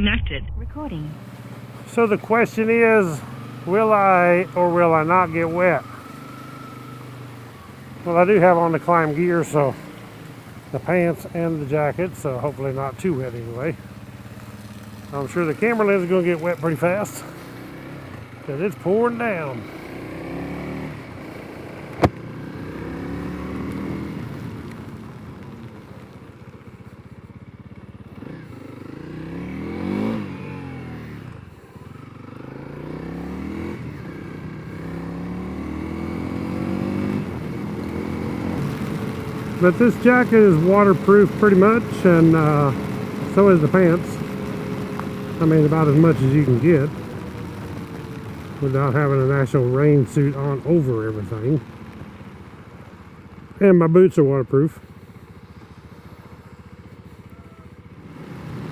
disconnected. Recording. So the question is, will I or will I not get wet? Well, I do have on the climb gear, so the pants and the jacket, so hopefully not too wet anyway. I'm sure the camera lens is going to get wet pretty fast because it's pouring down. But this jacket is waterproof pretty much, and so is the pants. I mean, about as much as you can get without having an actual rain suit on over everything. And my boots are waterproof.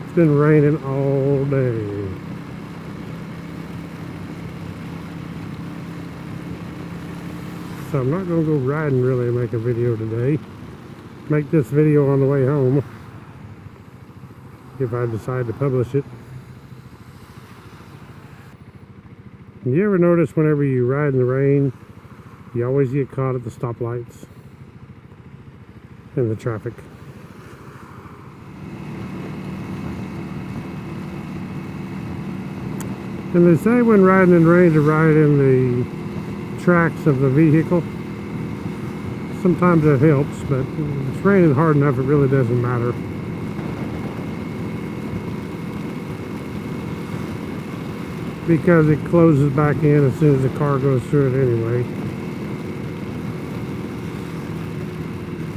It's been raining all day. So I'm not going to go riding really and make a video today. Make this video on the way home if I decide to publish it. You ever notice whenever you ride in the rain, you always get caught at the stoplights and the traffic? And they say when riding in rain to ride in the tracks of the vehicle. Sometimes it helps, but if it's raining hard enough, it really doesn't matter. Because it closes back in as soon as the car goes through it anyway.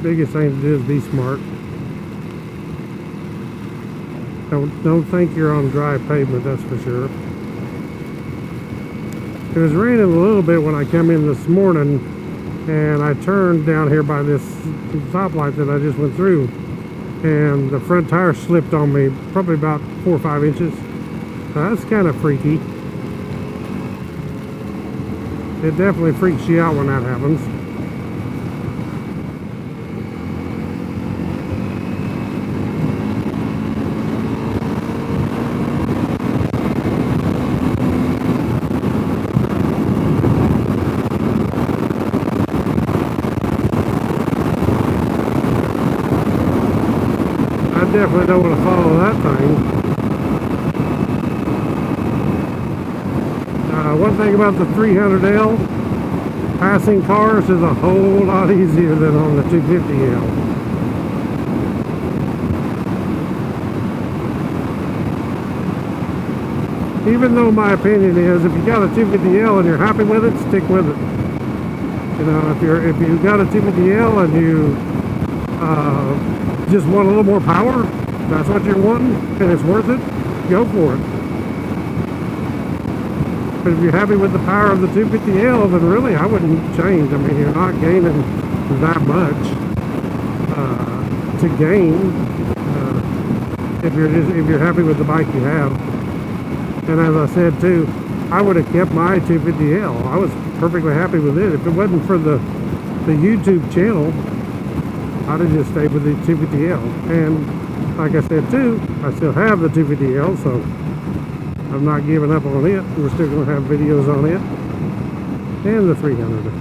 Biggest thing to do is be smart. Don't think you're on dry pavement, that's for sure. It was raining a little bit when I came in this morning, and I turned down here by this stoplight that I just went through, and the front tire slipped on me probably about 4 or 5 inches. That's kind of freaky. It definitely freaks you out when that happens. Definitely don't want to follow that thing. One thing about the 300L, passing cars is a whole lot easier than on the 250L. Even though my opinion is, if you got a 250L and you're happy with it, stick with it. You know, if you got a 250L and you just want a little more power, that's what you're wanting, and it's worth it, go for it. But if you're happy with the power of the 250L, then really I wouldn't change. I mean, you're not gaining that much to gain if you're happy with the bike you have. And as I said too, I would have kept my 250L. I was perfectly happy with it. If it wasn't for the YouTube channel, I'd have just stayed with the 250L. And like I said too, I still have the 250L, so I'm not giving up on it. We're still going to have videos on it. And the 300.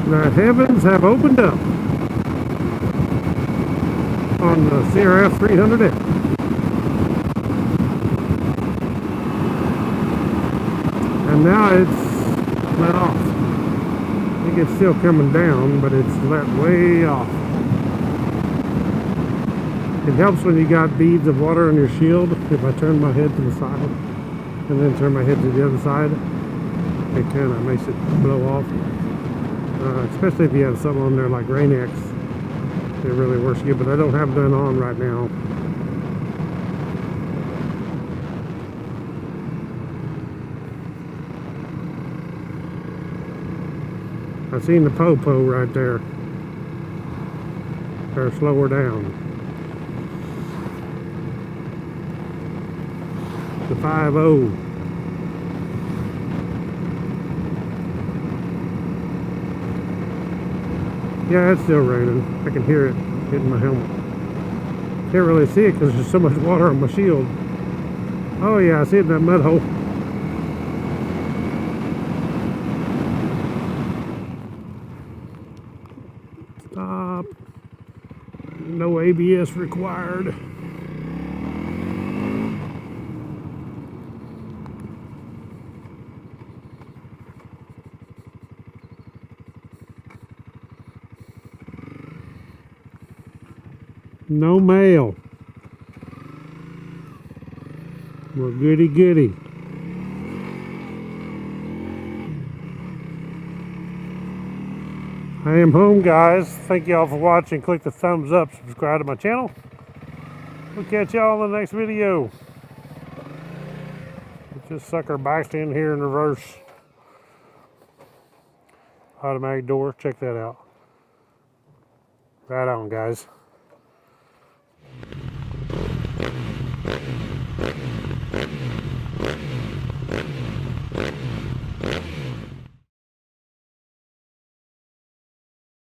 The heavens have opened up on the CRF300L. And now it's let off. I think it's still coming down, but it's let way off. It helps when you got beads of water on your shield. If I turn my head to the side and then turn my head to the other side, it kind of makes it blow off. Especially if you have something on there like Rain-X, it really works good, but I don't have none on right now. I seen the po-po right there. Better slow her down. The 5.0. Yeah, it's still raining. I can hear it hitting my helmet. Can't really see it because there's so much water on my shield. Oh yeah, I see it in that mud hole. Stop. No ABS required. No mail. Well, goody goody. I am home, guys. Thank y'all for watching. Click the thumbs up, subscribe to my channel. We'll catch y'all in the next video. Just sucker backed in here in reverse. Automatic door, check that out. Right on, guys.